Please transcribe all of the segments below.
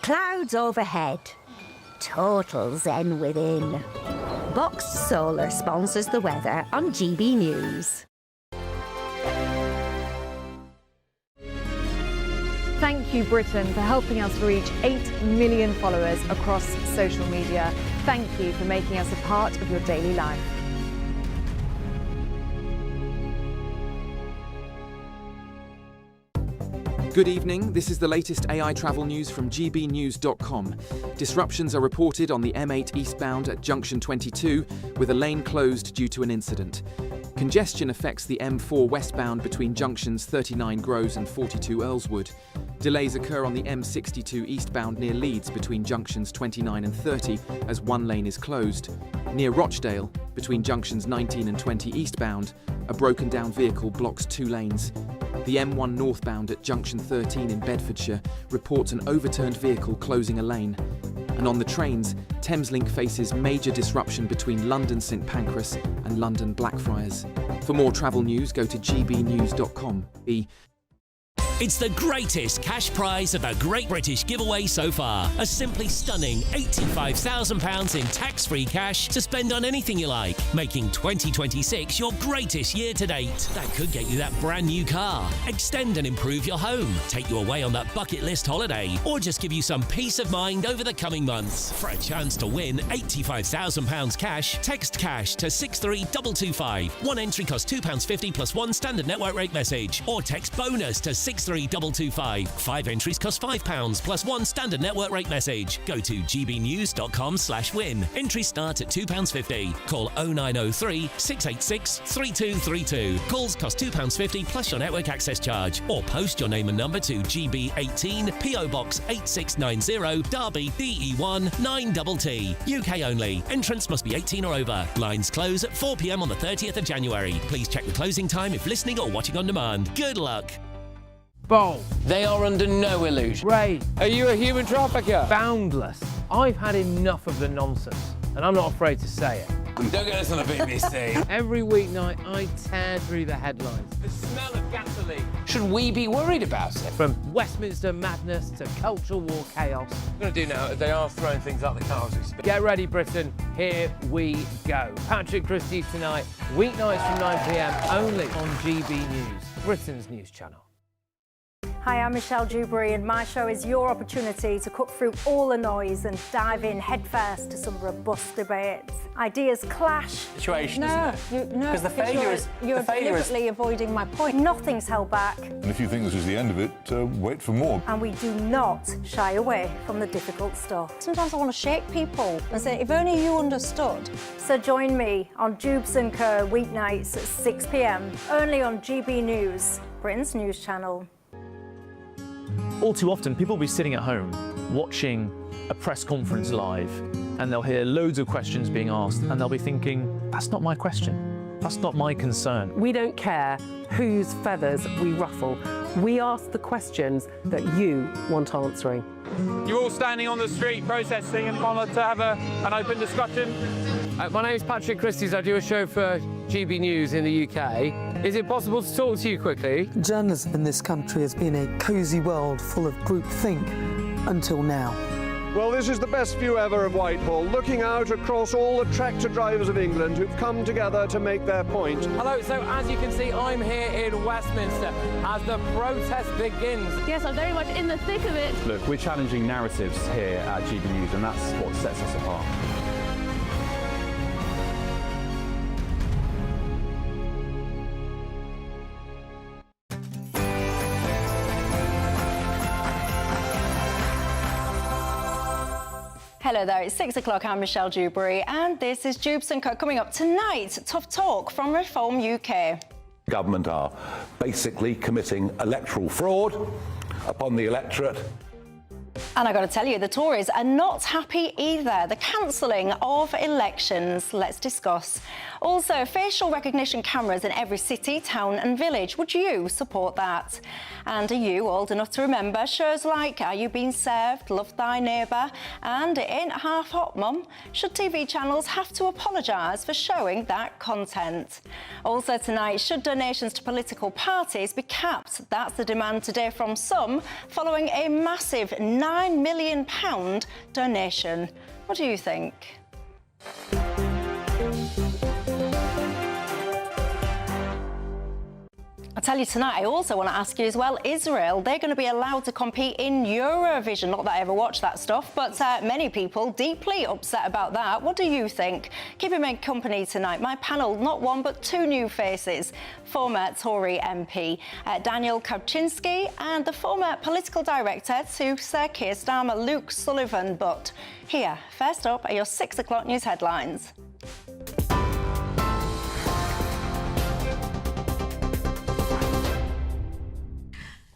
Clouds overhead. Total zen within. Boxed Solar sponsors the weather on GB News. Thank you, Britain, for helping us reach 8 million followers across social media. Thank you for making us a part of your daily life. Good evening, this is the latest AI travel news from GBNews.com. Disruptions are reported on the M8 eastbound at junction 22, with a lane closed due to an incident. Congestion affects the M4 westbound between junctions 39 Groves and 42 Earlswood. Delays occur on the M62 eastbound near Leeds between junctions 29 and 30 as one lane is closed. Near Rochdale, between junctions 19 and 20 eastbound, a broken down vehicle blocks 2 lanes. The M1 northbound at junction 13 in Bedfordshire reports an overturned vehicle closing a lane. And on the trains, Thameslink faces major disruption between London St Pancras and London Blackfriars. For more travel news, go to gbnews.com. It's the greatest cash prize of a Great British giveaway so far. A simply stunning £85,000 in tax-free cash to spend on anything you like, making 2026 your greatest year to date. That could get you that brand new car, extend and improve your home, take you away on that bucket list holiday, or just give you some peace of mind over the coming months. For a chance to win £85,000 cash, text cash to 63225. One entry costs £2.50 plus one standard network rate message, or text bonus to 63225. 5 entries cost £5 plus one standard network rate message. Go to gbnews.com/win. Entries start at £2.50. Call 0903 686 3232. Calls cost £2.50 plus your network access charge. Or post your name and number to GB18 PO Box 8690 Derby DE1 9TT. UK only. Entrance must be 18 or over. Blinds close at 4 p.m. on the 30th of January. Please check the closing time if listening or watching on demand. Good luck. Bold. They are under no illusion. Ray. Are you a human trafficker? Boundless. I've had enough of the nonsense, and I'm not afraid to say it. Don't get us on the BBC. Every weeknight, I tear through the headlines. The smell of gasoline. Should we be worried about it? From Westminster madness to cultural war chaos. What I'm going to do now is they are throwing things out the car as we speak. Get ready, Britain. Here we go. Patrick Christie tonight, weeknights from 9 p.m, only on GB News, Britain's news channel. Hi, I'm Michelle Dewberry, and my show is your opportunity to cut through all the noise and dive in headfirst to some robust debates. Ideas clash. Situation, isn't it? No, because the failure is you're deliberately avoiding my point. Nothing's held back. And if you think this is the end of it, wait for more. And we do not shy away from the difficult stuff. Sometimes I want to shake people and say, if only you understood. So join me on Dewbs & Co. weeknights at 6 p.m, only on GB News, Britain's news channel. All too often, people will be sitting at home watching a press conference live, and they'll hear loads of questions being asked, and they'll be thinking, that's not my question, that's not my concern. We don't care whose feathers we ruffle. We ask the questions that you want answering. You're all standing on the street protesting and wanted to have an open discussion. My name's Patrick Christie. I do a show for GB News in the UK. Is it possible to talk to you quickly? Journalism in this country has been a cosy world full of groupthink until now. Well, this is the best view ever of Whitehall, looking out across all the tractor drivers of England who've come together to make their point. Hello, so as you can see, I'm here in Westminster as the protest begins. Yes, I'm very much in the thick of it. Look, we're challenging narratives here at GB News, and that's what sets us apart. Hello there, it's 6 o'clock, I'm Michelle Dewberry, and this is Dewbs & Co. Coming up tonight, tough talk from Reform UK. Government are basically committing electoral fraud upon the electorate. And I got to tell you, the Tories are not happy either. The cancelling of elections. Let's discuss. Also, facial recognition cameras in every city, town and village. Would you support that? And are you old enough to remember shows like Are You Being Served, Love Thy Neighbour and It Ain't Half Hot Mum? Should TV channels have to apologise for showing that content? Also tonight, should donations to political parties be capped? That's the demand today from some, following a massive £9 million donation. What do you think? I'll tell you tonight, I also want to ask you as well, Israel, they're going to be allowed to compete in Eurovision. Not that I ever watch that stuff, but many people deeply upset about that. What do you think? Keeping me company tonight, my panel, not one but two new faces. Former Tory MP Daniel Kaczynski and the former political director to Sir Keir Starmer, Luke Sullivan. But here, first up are your 6 o'clock news headlines.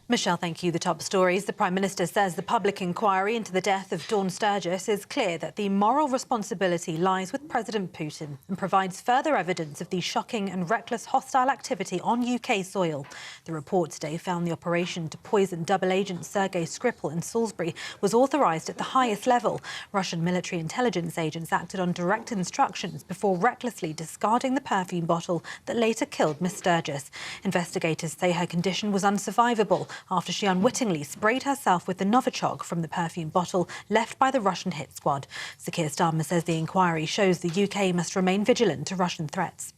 Michelle, thank you. The top stories. The Prime Minister says the public inquiry into the death of Dawn Sturgis is clear that the moral responsibility lies with President Putin and provides further evidence of the shocking and reckless hostile activity on UK soil. The report today found the operation to poison double agent Sergei Skripal in Salisbury was authorised at the highest level. Russian military intelligence agents acted on direct instructions before recklessly discarding the perfume bottle that later killed Miss Sturgis. Investigators say her condition was unsurvivable after she unwittingly sprayed herself with the Novichok from the perfume bottle left by the Russian hit squad. Sir Keir Starmer says the inquiry shows the UK must remain vigilant to Russian threats.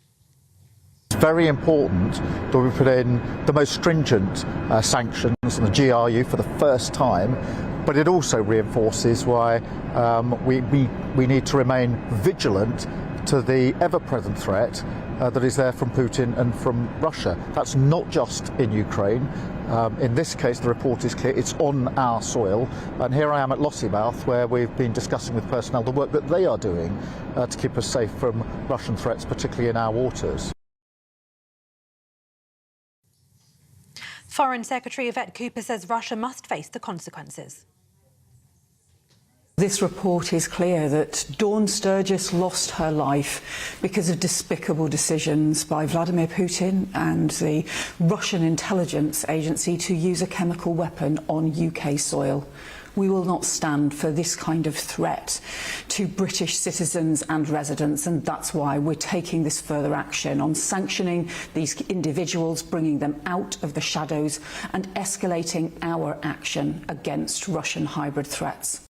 It's very important that we put in the most stringent sanctions on the GRU for the first time, but it also reinforces why we need to remain vigilant to the ever-present threat that is there from Putin and from Russia. That's not just in Ukraine. In this case, the report is clear. It's on our soil. And here I am at Lossiemouth, where we've been discussing with personnel the work that they are doing to keep us safe from Russian threats, particularly in our waters. Foreign Secretary Yvette Cooper says Russia must face the consequences. This report is clear that Dawn Sturgis lost her life because of despicable decisions by Vladimir Putin and the Russian intelligence agency to use a chemical weapon on UK soil. We will not stand for this kind of threat to British citizens and residents, and that's why we're taking this further action on sanctioning these individuals, bringing them out of the shadows and escalating our action against Russian hybrid threats.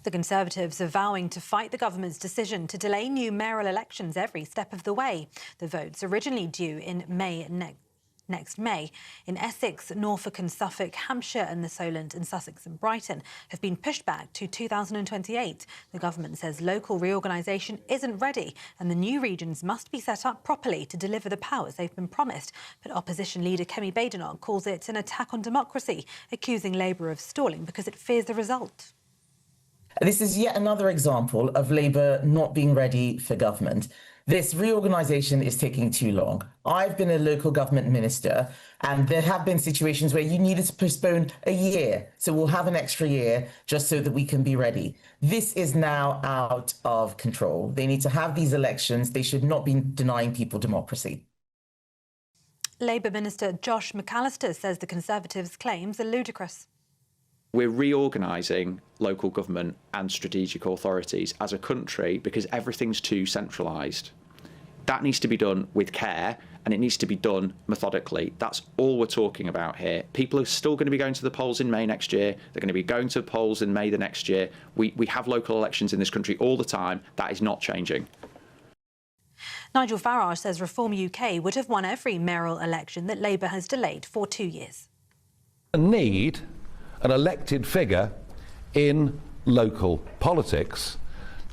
The Conservatives are vowing to fight the government's decision to delay new mayoral elections every step of the way. The votes, originally due in next May, in Essex, Norfolk and Suffolk, Hampshire and the Solent and Sussex and Brighton, have been pushed back to 2028. The government says local reorganisation isn't ready and the new regions must be set up properly to deliver the powers they've been promised. But opposition leader Kemi Badenoch calls it an attack on democracy, accusing Labour of stalling because it fears the result. This is yet another example of Labour not being ready for government. This reorganisation is taking too long. I've been a local government minister, and there have been situations where you needed to postpone a year. So we'll have an extra year just so that we can be ready. This is now out of control. They need to have these elections. They should not be denying people democracy. Labour Minister Josh McAllister says the Conservatives' claims are ludicrous. We're reorganising local government and strategic authorities as a country because everything's too centralised. That needs to be done with care and it needs to be done methodically. That's all we're talking about here. People are still going to be going to the polls in May next year. They're going to be going to the polls in May the next year. We have local elections in this country all the time. That is not changing. Nigel Farage says Reform UK would have won every mayoral election that Labour has delayed for 2 years. Need an elected figure in local politics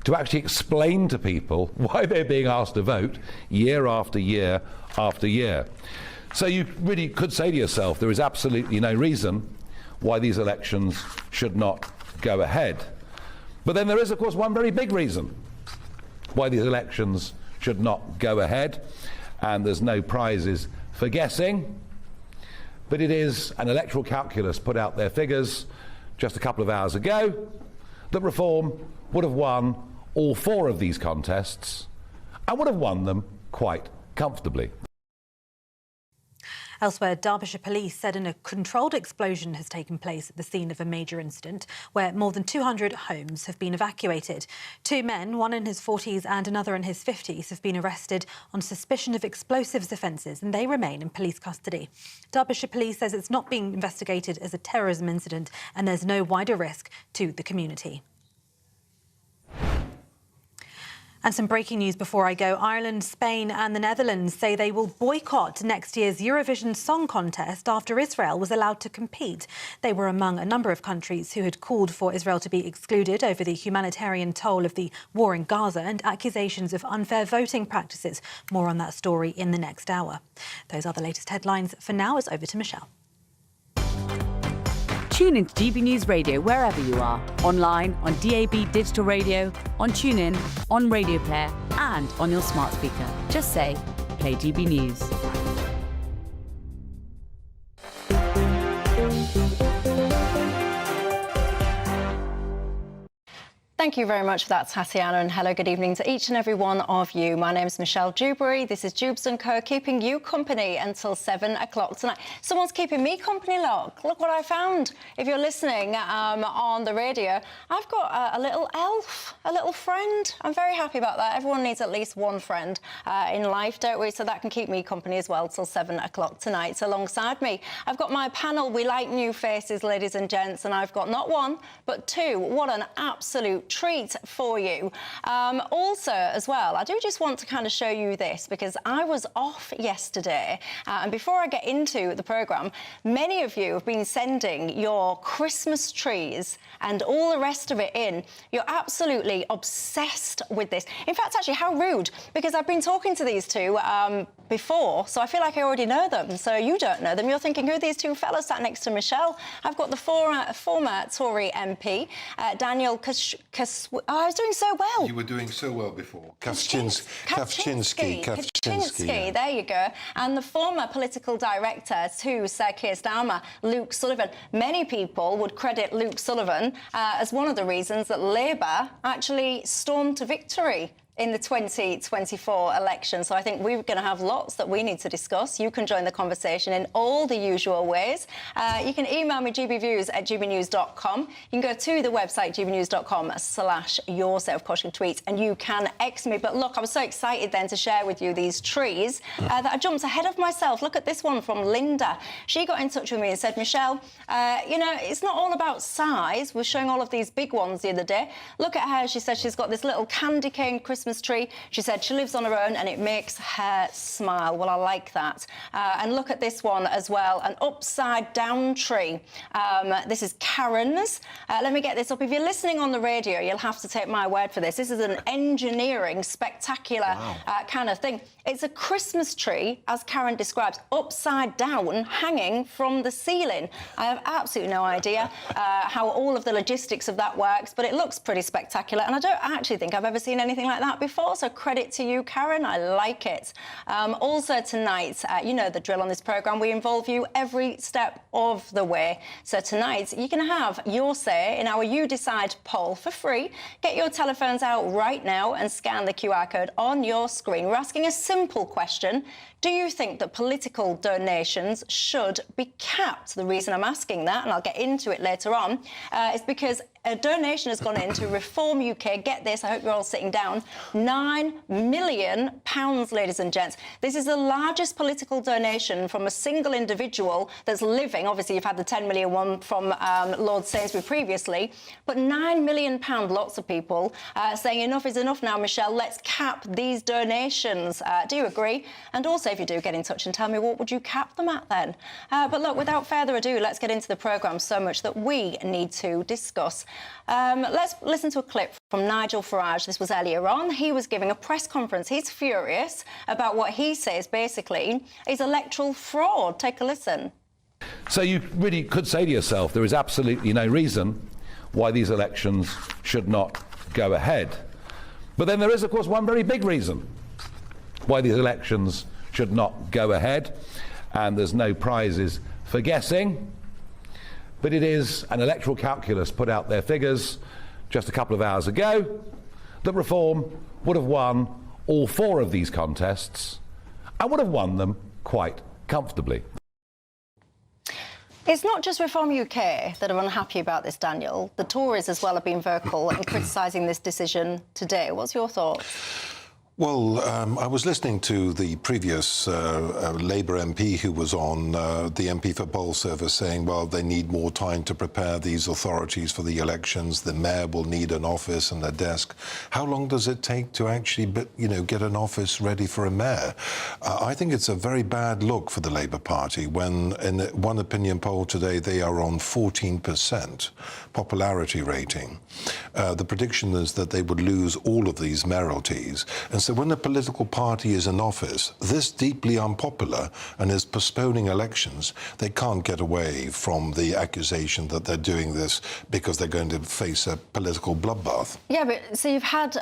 to actually explain to people why they're being asked to vote year after year after year. So you really could say to yourself, there is absolutely no reason why these elections should not go ahead. But then there is, of course, one very big reason why these elections should not go ahead, and there's no prizes for guessing. But it is an electoral calculus put out their figures just a couple of hours ago that Reform would have won all 4 of these contests and would have won them quite comfortably. Elsewhere, Derbyshire Police said a controlled explosion has taken place at the scene of a major incident where more than 200 homes have been evacuated. 2 men, one in his 40s and another in his 50s, have been arrested on suspicion of explosives offences and they remain in police custody. Derbyshire Police says it's not being investigated as a terrorism incident and there's no wider risk to the community. And some breaking news before I go. Ireland, Spain and the Netherlands say they will boycott next year's Eurovision Song Contest after Israel was allowed to compete. They were among a number of countries who had called for Israel to be excluded over the humanitarian toll of the war in Gaza and accusations of unfair voting practices. More on that story in the next hour. Those are the latest headlines. For now, it's over to Michelle. Tune into GB News Radio wherever you are, online, on DAB digital radio, on TuneIn, on Radio Player and on your smart speaker. Just say, play GB News. Thank you very much for that, Tatiana, and hello, good evening to each and every one of you. My name is Michelle Dewberry. This is Dewbs & Co, keeping you company until 7 o'clock tonight. Someone's keeping me company, look what I found. If you're listening on the radio, I've got a little elf, a little friend. I'm very happy about that. Everyone needs at least one friend in life, don't we? So that can keep me company as well till 7 o'clock tonight. So alongside me, I've got my panel. We like new faces, ladies and gents, and I've got not one, but two. What an absolute treat for you. Also, as well, I do just want to kind of show you this because I was off yesterday, and before I get into the programme, many of you have been sending your Christmas trees and all the rest of it in. You're absolutely obsessed with this. In fact, actually, how rude, because I've been talking to these two before, so I feel like I already know them. So you don't know them. You're thinking, who are these two fellas sat next to Michelle? I've got the former Tory MP, Daniel I was doing so well. You were doing so well before. Kaczynski, there you go. And the former political director to Sir Keir Starmer, Luke Sullivan. Many people would credit Luke Sullivan as one of the reasons that Labour actually stormed to victory in the 2024 election. So I think we're going to have lots that we need to discuss. You can join the conversation in all the usual ways. You can email me gbviews@gbnews.com. You can go to the website gbnews.com/yourself. Of course, you can tweet and you can X me. But look, I was so excited then to share with you these trees that I jumped ahead of myself. Look at this one from Linda. She got in touch with me and said, Michelle, you know, it's not all about size. We're showing all of these big ones the other day. Look at her. She said she's got this little candy cane Christmas tree. She said she lives on her own and it makes her smile. Well, I like that. And look at this one as well, an upside down tree. This is Karen's. Let me get this up. If you're listening on the radio, you'll have to take my word for this. This is an engineering spectacular kind of thing. It's a Christmas tree, as Karen describes, upside down, hanging from the ceiling. I have absolutely no idea how all of the logistics of that works, but it looks pretty spectacular. And I don't actually think I've ever seen anything like that before, so credit to you, Karen. I like it. Also tonight, you know the drill on this programme, we involve you every step of the way. So tonight, you can have your say in our You Decide poll for free. Get your telephones out right now and scan the QR code on your screen. We're asking a simple question. Do you think that political donations should be capped? The reason I'm asking that, and I'll get into it later on, is because a donation has gone in to Reform UK. Get this, I hope you're all sitting down. £9 million, ladies and gents. This is the largest political donation from a single individual that's living. Obviously, you've had the £10 million one from Lord Sainsbury previously, but £9 million, lots of people saying enough is enough now, Michelle. Let's cap these donations. Do you agree? And also, if you do, get in touch and tell me what would you cap them at then. But look, without further ado, let's get into the programme. So much that we need to discuss. Let's listen to a clip from Nigel Farage. This was earlier on. He was giving a press conference. He's furious about what he says, basically, is electoral fraud. Take a listen. So you really could say to yourself, there is absolutely no reason why these elections should not go ahead. But then there is, of course, one very big reason why these elections should not go ahead, and there's no prizes for guessing. But it is an electoral calculus put out their figures just a couple of hours ago that Reform would have won all 4 of these contests and would have won them quite comfortably. It's not just Reform UK that are unhappy about this, Daniel. The Tories as well have been vocal in criticising this decision today. What's your thoughts? Well, I was listening to the previous Labour MP who was on, the MP for Poll Service, saying, well, they need more time to prepare these authorities for the elections. The mayor will need an office and a desk. How long does it take to actually, get an office ready for a mayor? I think it's a very bad look for the Labour Party when, in one opinion poll today, they are on 14% popularity rating. The prediction is that they would lose all of these mayoralties. And so when a political party is in office, this deeply unpopular, and is postponing elections, they can't get away from the accusation that they're doing this because they're going to face a political bloodbath. Yeah, but so you've had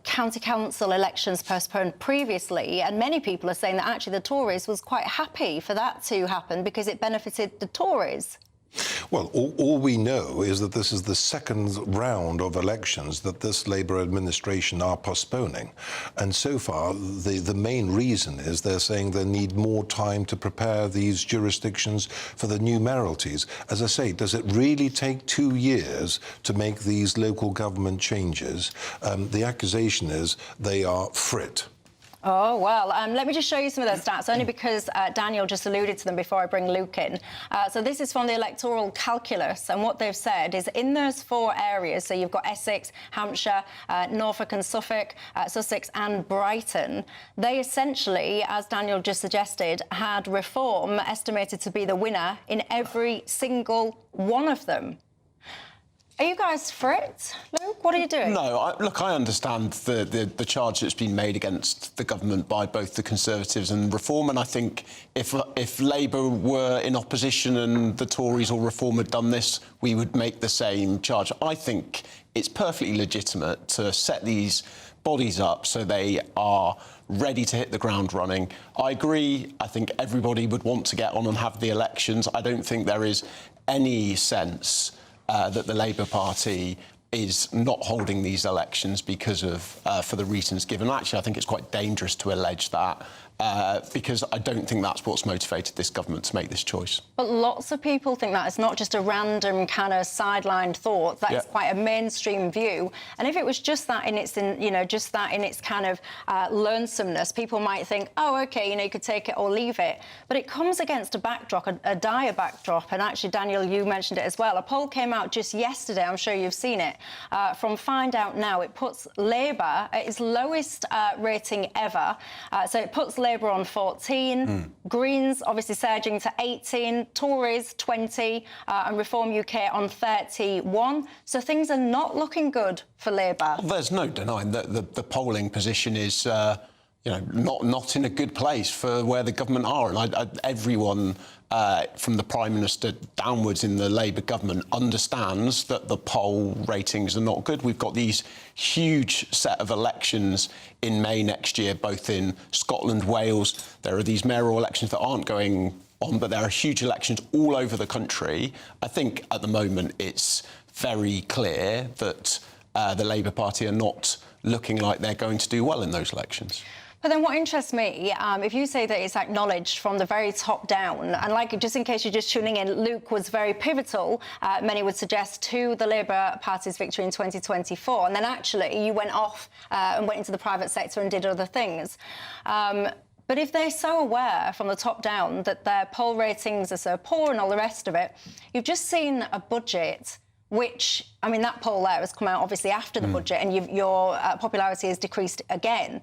county council elections postponed previously, and many people are saying that actually the Tories was quite happy for that to happen because it benefited the Tories. Well, all we know is that this is the second round of elections that this Labour administration are postponing. And so far, the main reason is they're saying they need more time to prepare these jurisdictions for the new mayoralties. As I say, does it really take 2 years to make these local government changes? The accusation is they are frit. Oh, well, let me just show you some of those stats, only because Daniel just alluded to them before I bring Luke in. So this is from the electoral calculus, and what they've said is in those 4 areas, so you've got Essex, Hampshire, Norfolk and Suffolk, Sussex and Brighton, they essentially, as Daniel just suggested, had Reform estimated to be the winner in every single one of them. Are you guys for it, Luke? What are you doing? No, look, I understand the charge that's been made against the government by both the Conservatives and Reform, and I think if Labour were in opposition and the Tories or Reform had done this, we would make the same charge. I think it's perfectly legitimate to set these bodies up so they are ready to hit the ground running. I agree. I think everybody would want to get on and have the elections. I don't think there is any sense that the Labour Party is not holding these elections because of, for the reasons given. Actually, I think it's quite dangerous to allege that because I don't think that's what's motivated this government to make this choice. But lots of people think that it's not just a random kind of sidelined thought. That's quite a mainstream view. And if it was just that in its, just that in its kind of lonesomeness, people might think, oh, OK, you could take it or leave it. But it comes against a backdrop, a dire backdrop. And actually, Daniel, you mentioned it as well. A poll came out just yesterday, I'm sure you've seen it, from Find Out Now. It puts Labour at its lowest rating ever. So it puts Labour on 14, Greens obviously surging to 18, Tories 20, and Reform UK on 31. So things are not looking good for Labour. Well, there's no denying that the polling position is, not in a good place for where the government are. And everyone from the Prime Minister downwards in the Labour government understands that the poll ratings are not good. We've got these huge set of elections in May next year, both in Scotland, Wales. There are these mayoral elections that aren't going on, but there are huge elections all over the country. I think at the moment it's very clear that the Labour Party are not looking like they're going to do well in those elections. But then what interests me, if you say that it's acknowledged from the very top down, and just in case you're just tuning in, Luke was very pivotal, many would suggest, to the Labour Party's victory in 2024. And then actually you went off and went into the private sector and did other things. But if they're so aware from the top down that their poll ratings are so poor and all the rest of it, you've just seen a budget which, that poll there has come out obviously after the budget, and your popularity has decreased again.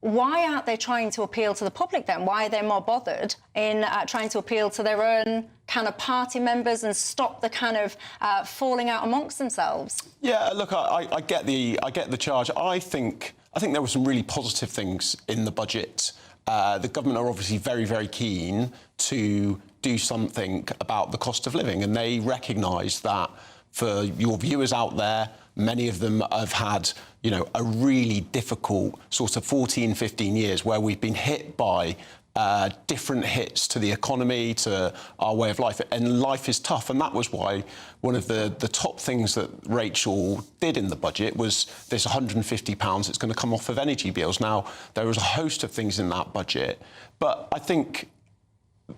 Why aren't they trying to appeal to the public then? Why are they more bothered in trying to appeal to their own kind of party members and stop the kind of falling out amongst themselves? Yeah, look, I get the charge. I think there were some really positive things in the budget. The government are obviously very, very keen to do something about the cost of living, and they recognise that for your viewers out there, many of them have had, a really difficult sort of 14, 15 years where we've been hit by different hits to the economy, to our way of life, and life is tough. And that was why one of the top things that Rachel did in the budget was this £150 that's going to come off of energy bills. Now, there was a host of things in that budget, but I think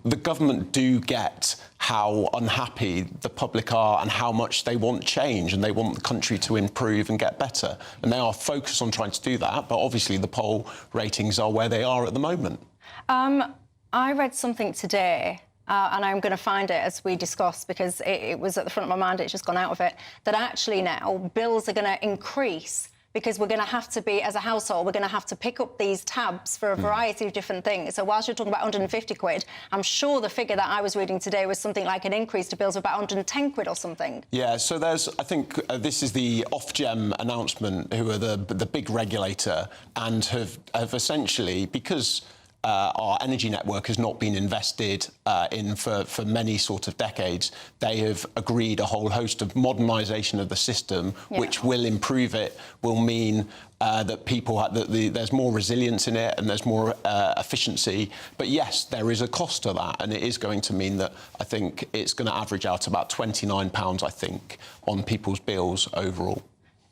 the government do get how unhappy the public are and how much they want change and they want the country to improve and get better. And they are focused on trying to do that, but obviously the poll ratings are where they are at the moment. I read something today, and I'm going to find it as we discuss because it was at the front of my mind, it's just gone out of it, that actually now bills are going to increase because we're going to have to be, as a household, we're going to have to pick up these tabs for a variety of different things. So whilst you're talking about 150 quid, I'm sure the figure that I was reading today was something like an increase to bills of about 110 quid or something. Yeah, so there's, I think this is the Ofgem announcement, who are the big regulator, and have essentially, because our energy network has not been invested in for many sort of decades, they have agreed a whole host of modernisation of the system, which will improve it, will mean that there's more resilience in it and there's more efficiency. But yes, there is a cost to that, and it is going to mean that I think it's going to average out about £29, I think, on people's bills overall.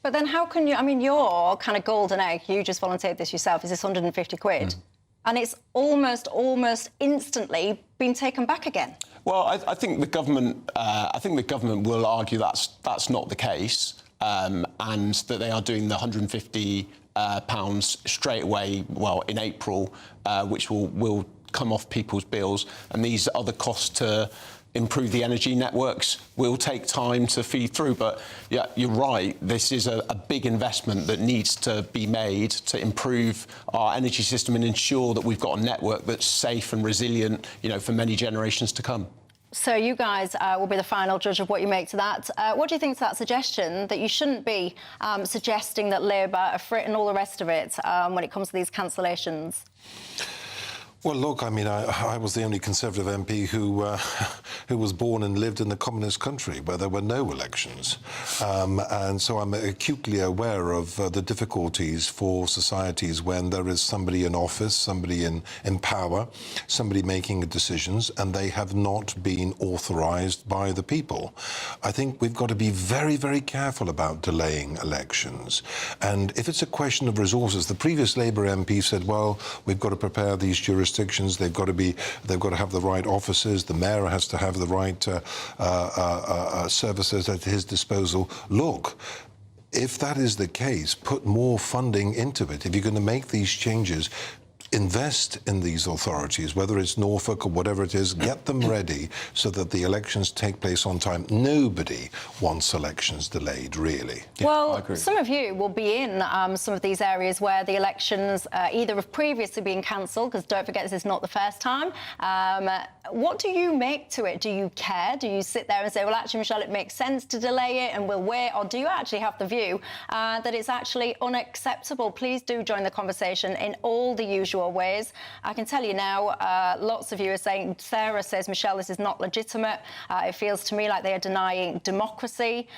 But then how can you, I mean, your kind of golden egg, you just volunteered this yourself, is this 150 quid. And it's almost instantly been taken back again. Well, I think the government. I think the government will argue that's not the case, and that they are doing the £150 straight away. Well, in April, which will come off people's bills, and these other costs to improve the energy networks will take time to feed through. But yeah, you're right, this is a big investment that needs to be made to improve our energy system and ensure that we've got a network that's safe and resilient, you know, for many generations to come. So you guys will be the final judge of what you make to that. What do you think to that suggestion that you shouldn't be suggesting that Labour are fit and all the rest of it when it comes to these cancellations? Well, look, I mean, I was the only Conservative MP who was born and lived in the communist country where there were no elections. And so I'm acutely aware of the difficulties for societies when there is somebody in office, somebody in power, somebody making decisions, and they have not been authorised by the people. I think we've got to be very, very careful about delaying elections. And if it's a question of resources, the previous Labour MP said, well, we've got to prepare these jurisdictions, they've got to have the right officers, the mayor has to have the right services at his disposal. Look, if that is the case, put more funding into it. If you're going to make these changes, invest in these authorities, whether it's Norfolk or whatever it is, get them ready so that the elections take place on time. Nobody wants elections delayed, really. Well, some of you will be in some of these areas where the elections either have previously been cancelled, because don't forget this is not the first time. What do you make to it? Do you care? Do you sit there and say, well, actually, Michelle, it makes sense to delay it and we'll wait? Or do you actually have the view that it's actually unacceptable? Please do join the conversation in all the usual ways. I can tell you now, lots of you are saying, Sarah says, Michelle, this is not legitimate. It feels to me like they are denying democracy.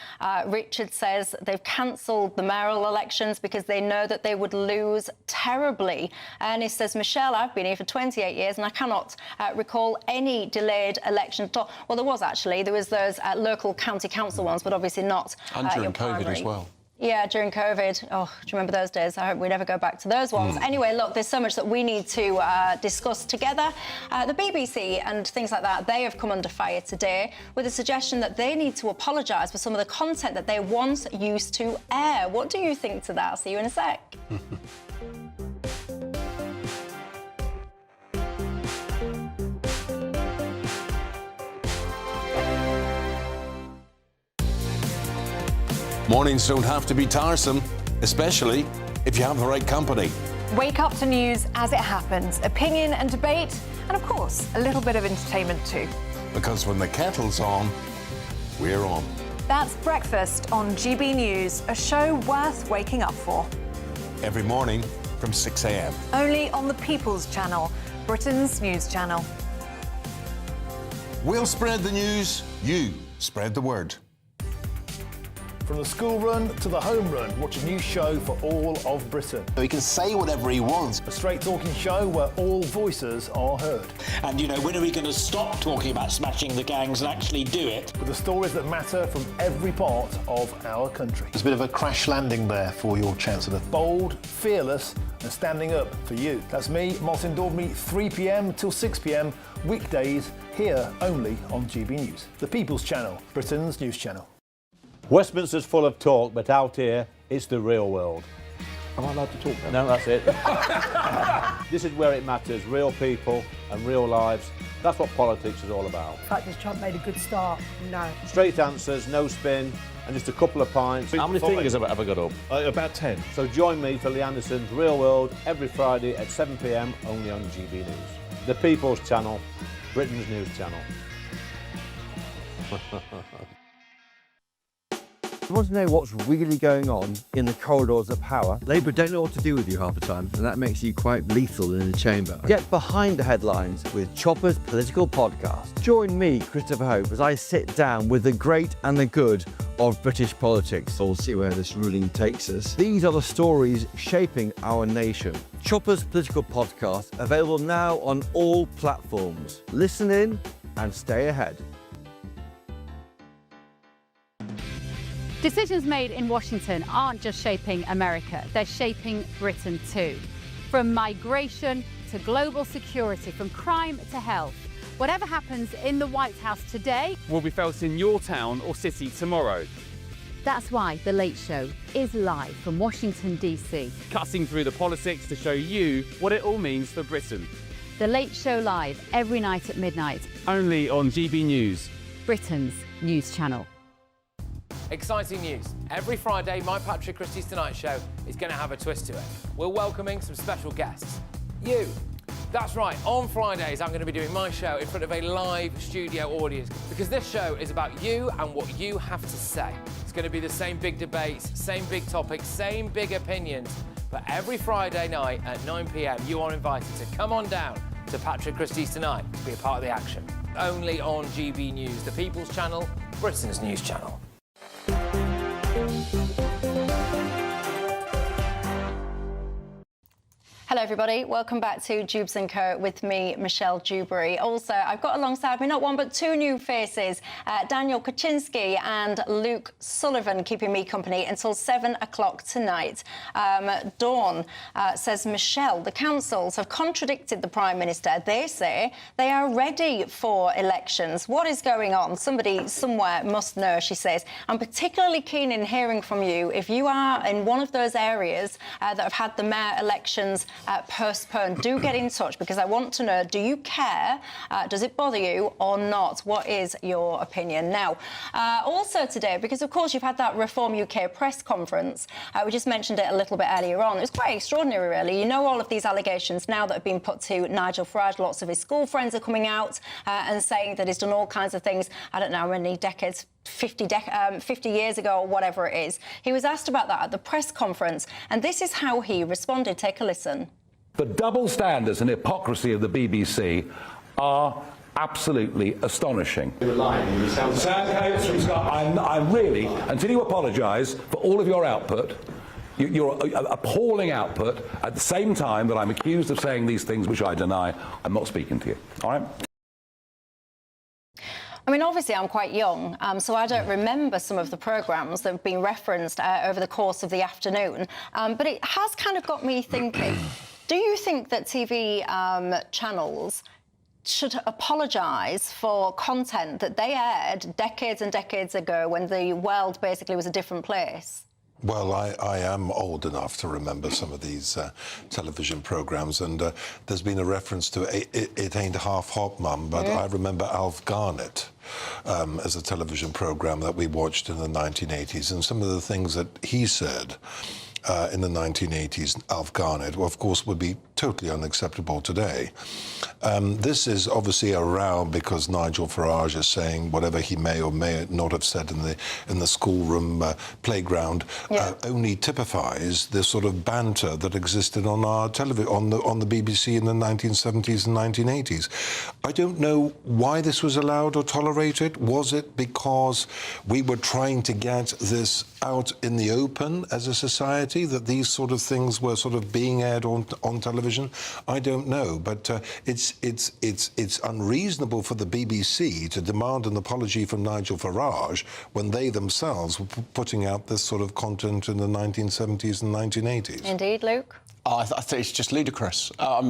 Richard says they've cancelled the mayoral elections because they know that they would lose terribly. And he says, Michelle, I've been here for 28 years and I cannot recall any delayed election at all. Well, there was actually. There was those local county council ones, but obviously not and during COVID as well. Yeah, during COVID. Oh, do you remember those days? I hope we never go back to those ones. Anyway, look, there's so much that we need to discuss together. The BBC and things like that, they have come under fire today with a suggestion that they need to apologise for some of the content that they once used to air. What do you think to that? I'll see you in a sec. Mornings don't have to be tiresome, especially if you have the right company. Wake up to news as it happens, opinion and debate, and of course, a little bit of entertainment too. Because when the kettle's on, we're on. That's Breakfast on GB News, a show worth waking up for. Every morning from 6 a.m. Only on the People's Channel, Britain's news channel. We'll spread the news, you spread the word. From the school run to the home run, watch a new show for all of Britain. He can say whatever he wants. A straight talking show where all voices are heard. And, you know, when are we going to stop talking about smashing the gangs and actually do it? With the stories that matter from every part of our country. There's a bit of a crash landing there for your Chancellor. Bold, fearless and standing up for you. That's me, Martin Dewbs, 3 p.m. till 6 p.m. weekdays, here only on GB News. The People's Channel, Britain's news channel. Westminster's full of talk, but out here, it's the real world. Am I allowed to talk then? No, that's it. This is where it matters, real people and real lives. That's what politics is all about. The fact that Trump made a good start, no. Straight answers, no spin, and just a couple of pints. How many fingers have I got up? About 10. So join me for Lee Anderson's Real World every Friday at 7 p.m. only on GB News. The People's Channel, Britain's news channel. You want to know what's really going on in the corridors of power? Labour don't know what to do with you half the time, and that makes you quite lethal in the chamber. Get behind the headlines with Chopper's Political Podcast. Join me, Christopher Hope, as I sit down with the great and the good of British politics. We'll see where this ruling takes us. These are the stories shaping our nation. Chopper's Political Podcast, available now on all platforms. Listen in and stay ahead. Decisions made in Washington aren't just shaping America, they're shaping Britain too. From migration to global security, from crime to health. Whatever happens in the White House today will be felt in your town or city tomorrow. That's why The Late Show is live from Washington, D.C. Cutting through the politics to show you what it all means for Britain. The Late Show live every night at midnight. Only on GB News, Britain's news channel. Exciting news. Every Friday, my Patrick Christie's Tonight Show is going to have a twist to it. We're welcoming some special guests. You. That's right, on Fridays I'm going to be doing my show in front of a live studio audience because this show is about you and what you have to say. It's going to be the same big debates, same big topics, same big opinions. But every Friday night at 9 p.m, you are invited to come on down to Patrick Christie's Tonight to be a part of the action. Only on GB News, the People's Channel, Britain's news channel. Hello everybody, welcome back to Dewbs & Co with me, Michelle Dewberry. Also, I've got alongside me not one but two new faces, Daniel Kaczynski and Luke Sullivan, keeping me company until 7 o'clock tonight. Dawn says, Michelle, the councils have contradicted the Prime Minister. They say they are ready for elections. What is going on? Somebody somewhere must know, she says. I'm particularly keen in hearing from you if you are in one of those areas that have had the mayor elections postponed. Do get in touch because I want to know, do you care? Does it bother you or not? What is your opinion? Now, also today, because of course you've had that Reform UK press conference, we just mentioned it a little bit earlier on. It was quite extraordinary, really. You know, all of these allegations now that have been put to Nigel Farage, lots of his school friends are coming out and saying that he's done all kinds of things, I don't know how many decades, 50 years ago or whatever it is. He was asked about that at the press conference, and this is how he responded. Take a listen. The double standards and hypocrisy of the BBC are absolutely astonishing. I'm really, until you apologise for all of your output, your appalling output, at the same time that I'm accused of saying these things which I deny, I'm not speaking to you. All right? I mean, obviously, I'm quite young, so I don't remember some of the programmes that have been referenced over the course of the afternoon. But it has kind of got me thinking, do you think that TV channels should apologise for content that they aired decades and decades ago when the world basically was a different place? Well, I am old enough to remember some of these television programmes, and there's been a reference to It Ain't Half Hot, Mum, but I remember Alf Garnett as a television programme that we watched in the 1980s, and some of the things that he said in the 1980s, Alf Garnett, well, of course, would be totally unacceptable today. This is obviously a row because Nigel Farage is saying whatever he may or may not have said in the schoolroom playground only typifies the sort of banter that existed on our television on the BBC in the 1970s and 1980s. I don't know why this was allowed or tolerated. Was it because we were trying to get this out in the open as a society, that these sort of things were sort of being aired on television? I don't know, but it's unreasonable for the BBC to demand an apology from Nigel Farage when they themselves were putting out this sort of content in the 1970s and 1980s. Indeed, Luke. I think it's just ludicrous. I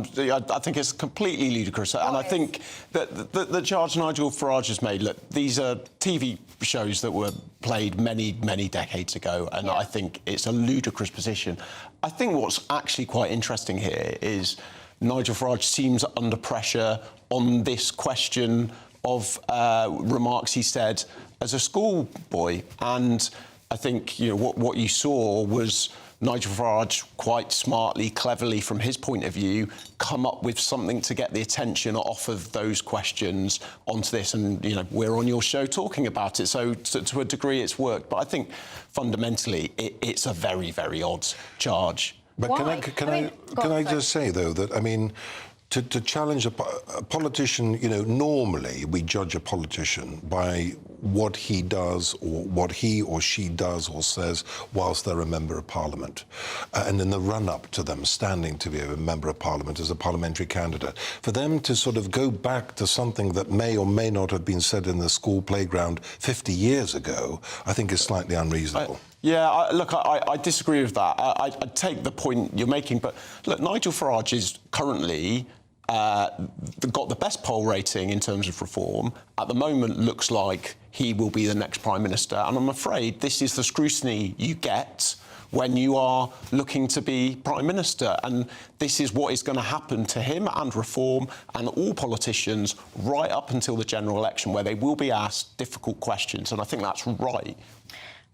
think it's completely ludicrous. And I think that the charge Nigel Farage has made, look, these are TV shows that were played many, many decades ago, and I think it's a ludicrous position. I think what's actually quite interesting here is Nigel Farage seems under pressure on this question of remarks he said as a schoolboy. And I think, you know, what you saw was Nigel Farage quite smartly, cleverly, from his point of view, come up with something to get the attention off of those questions onto this. And, you know, we're on your show talking about it. So to a degree, it's worked. But I think fundamentally, it's a very, very odd charge. But can I just say, though, that, I mean, to challenge a politician, you know, normally we judge a politician by what he does or what he or she does or says whilst they're a member of Parliament. And in the run-up to them standing to be a member of Parliament as a parliamentary candidate, for them to sort of go back to something that may or may not have been said in the school playground 50 years ago, I think is slightly unreasonable. Look, I disagree with that. I take the point you're making, but look, Nigel Farage is currently got the best poll rating in terms of reform. At the moment, looks like he will be the next Prime Minister. And I'm afraid this is the scrutiny you get when you are looking to be Prime Minister. And this is what is going to happen to him and reform and all politicians right up until the general election, where they will be asked difficult questions. And I think that's right.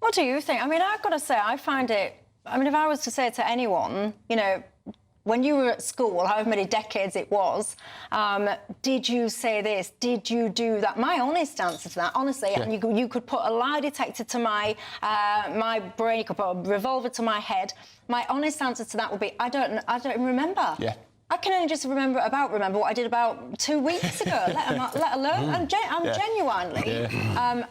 What do you think? I mean, I've got to say, I find it... I mean, if I was to say to anyone, you know, when you were at school, however many decades it was, did you say this? Did you do that? My honest answer to that, honestly, and you could put a lie detector to my brain, you could put a revolver to my head. My honest answer to that would be, I don't even remember. Yeah. I can only just remember what I did about 2 weeks ago, let alone. I'm genuinely,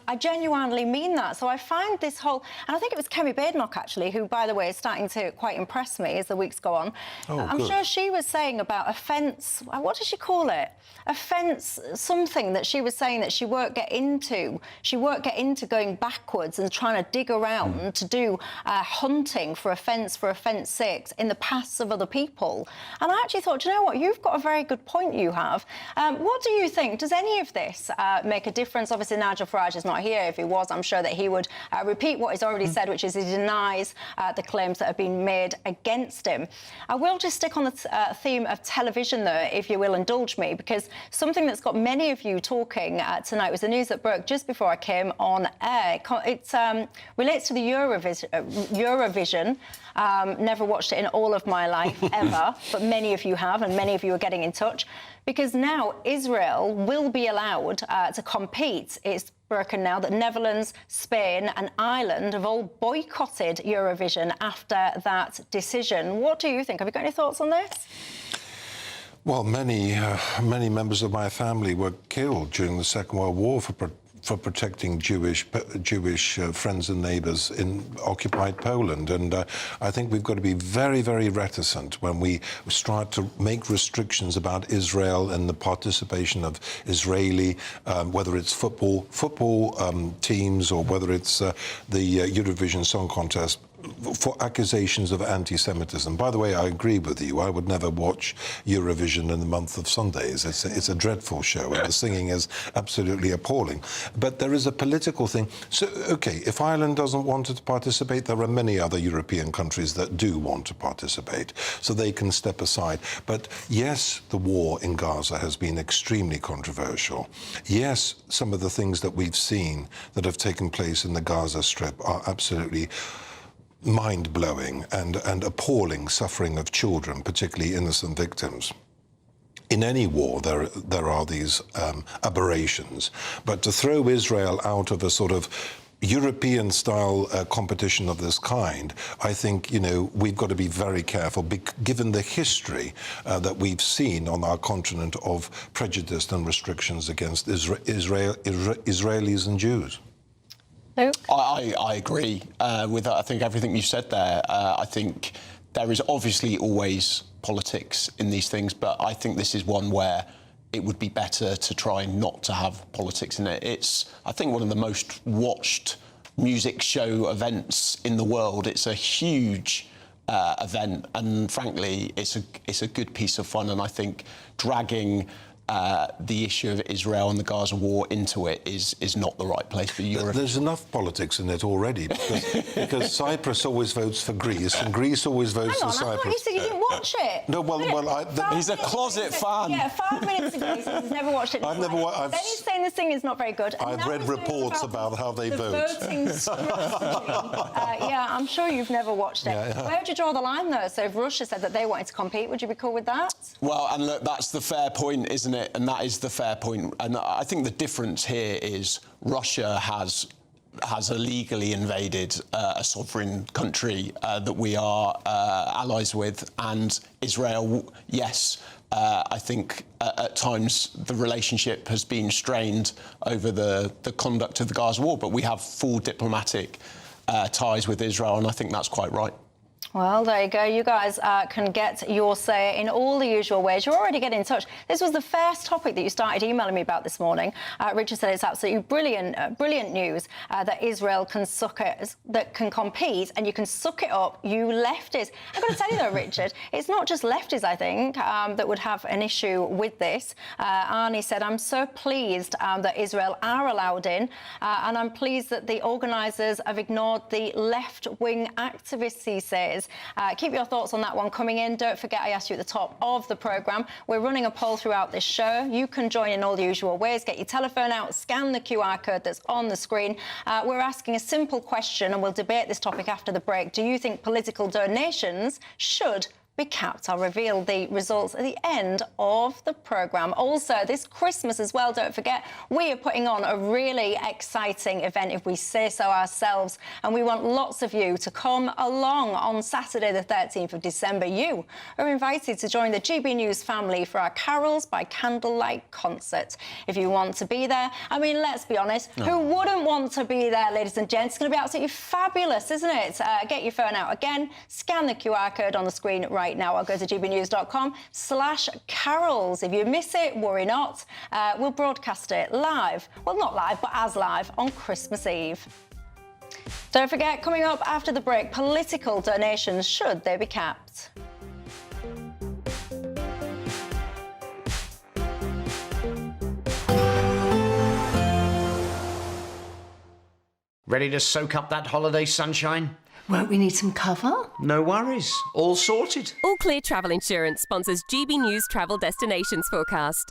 I genuinely mean that. So I find this whole, and I think it was Kemi Badenoch actually, who, by the way, is starting to quite impress me as the weeks go on. I'm sure she was saying about offence. What did she call it? Offence, something that she was saying that she won't get into. She won't get into going backwards and trying to dig around to do hunting for offence's sake in the pasts of other people. And I actually thought, do you know what? You've got a very good point, you have. What do you think? Does any of this make a difference? Obviously, Nigel Farage is not here. If he was, I'm sure that he would repeat what he's already said, which is he denies the claims that have been made against him. I will just stick on the theme of television, though, if you will indulge me, because something that's got many of you talking tonight was the news that broke just before I came on air. It relates to the Eurovision. Never watched it in all of my life, ever, but many of you have, and many of you are getting in touch, because now Israel will be allowed to compete. It's broken now that Netherlands, Spain and Ireland have all boycotted Eurovision after that decision. What do you think? Have you got any thoughts on this? Well, many members of my family were killed during the Second World War for protecting Jewish friends and neighbours in occupied Poland. And I think we've got to be very, very reticent when we start to make restrictions about Israel and the participation of Israeli, whether it's football teams or whether it's the Eurovision Song Contest, for accusations of anti-Semitism. By the way, I agree with you. I would never watch Eurovision in the month of Sundays. It's a dreadful show, and the singing is absolutely appalling. But there is a political thing. So, OK, if Ireland doesn't want to participate, there are many other European countries that do want to participate, so they can step aside. But yes, the war in Gaza has been extremely controversial. Yes, some of the things that we've seen that have taken place in the Gaza Strip are absolutely mind-blowing and appalling suffering of children, particularly innocent victims. In any war, there are these aberrations, but to throw Israel out of a sort of European-style competition of this kind, I think, we've got to be very careful, given the history that we've seen on our continent of prejudice and restrictions against Israelis and Jews. I agree with that. I think everything you said there. I think there is obviously always politics in these things, but I think this is one where it would be better to try not to have politics in it. It's, I think, one of the most watched music show events in the world. It's a huge event, and frankly, it's a good piece of fun. And I think dragging the issue of Israel and the Gaza war into it is not the right place for Europe. There's enough politics in it already, because Cyprus always votes for Greece, and Greece always votes for Cyprus. I thought you said you didn't watch it. No, he's a closet fan. Yeah, 5 minutes ago he said he's never watched it. Then he's saying the singing is not very good. I've read reports about how they vote. Voting yeah, I'm sure you've never watched it. Yeah. Where would you draw the line, though? So if Russia said that they wanted to compete, would you be cool with that? Well, and look, that's the fair point, isn't it? And that is the fair point. And I think the difference here is Russia has illegally invaded a sovereign country that we are allies with, and Israel, yes, I think at times the relationship has been strained over the conduct of the Gaza war, but we have full diplomatic ties with Israel, and I think that's quite right. Well, there you go. You guys can get your say in all the usual ways. You're already getting in touch. This was the first topic that you started emailing me about this morning. Richard said it's absolutely brilliant news that Israel can compete, and you can suck it up, you lefties. I've got to tell you though, Richard, it's not just lefties, I think, that would have an issue with this. Arnie said, I'm so pleased that Israel are allowed in, and I'm pleased that the organisers have ignored the left-wing activists, he says. Keep your thoughts on that one coming in. Don't forget, I asked you at the top of the programme. We're running a poll throughout this show. You can join in all the usual ways. Get your telephone out, scan the QR code that's on the screen. We're asking a simple question, and we'll debate this topic after the break. Do you think political donations should be capped? I'll reveal the results at the end of the programme. Also, this Christmas as well, don't forget, we are putting on a really exciting event, if we say so ourselves, and we want lots of you to come along on Saturday the 13th of December. You are invited to join the GB News family for our Carols by Candlelight concert. If you want to be there, I mean, let's be honest, who wouldn't want to be there, ladies and gents? It's going to be absolutely fabulous, isn't it? Get your phone out again, scan the QR code on the screen right now, or go to gbnews.com/carols. If you miss it, worry not. We'll broadcast it live. Well, not live, but as live on Christmas Eve. Don't forget, coming up after the break, political donations, should they be capped? Ready to soak up that holiday sunshine? Won't we need some cover? No worries. All sorted. All Clear Travel Insurance sponsors GB News Travel Destinations Forecast.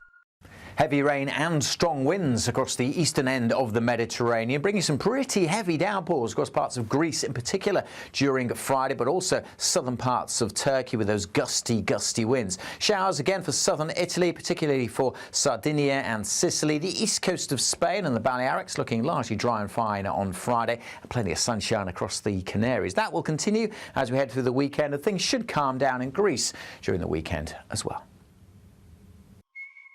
Heavy rain and strong winds across the eastern end of the Mediterranean, bringing some pretty heavy downpours across parts of Greece in particular during Friday, but also southern parts of Turkey with those gusty winds. Showers again for southern Italy, particularly for Sardinia and Sicily. The east coast of Spain and the Balearics looking largely dry and fine on Friday. Plenty of sunshine across the Canaries. That will continue as we head through the weekend, and things should calm down in Greece during the weekend as well.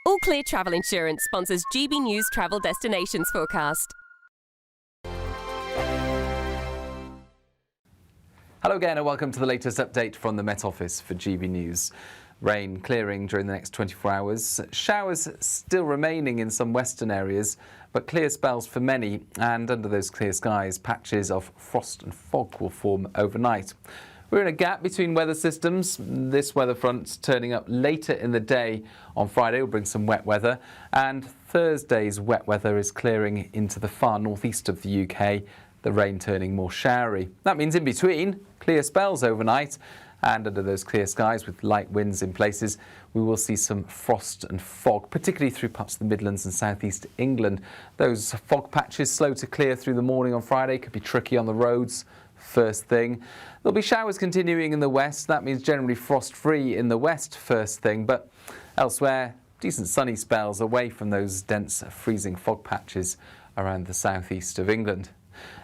All Clear Travel Insurance sponsors GB News Travel Destinations Forecast. Hello again and welcome to the latest update from the Met Office for GB News. Rain clearing during the next 24 hours. Showers still remaining in some western areas, but clear spells for many. And under those clear skies, patches of frost and fog will form overnight. We're in a gap between weather systems. This weather front turning up later in the day on Friday will bring some wet weather, and Thursday's wet weather is clearing into the far northeast of the UK, the rain turning more showery. That means in between, clear spells overnight, and under those clear skies with light winds in places, we will see some frost and fog, particularly through parts of the Midlands and southeast England. Those fog patches slow to clear through the morning on Friday, could be tricky on the roads. first thing. There'll be showers continuing in the west. That means generally frost-free in the west first thing, but elsewhere, decent sunny spells away from those dense freezing fog patches around the southeast of England.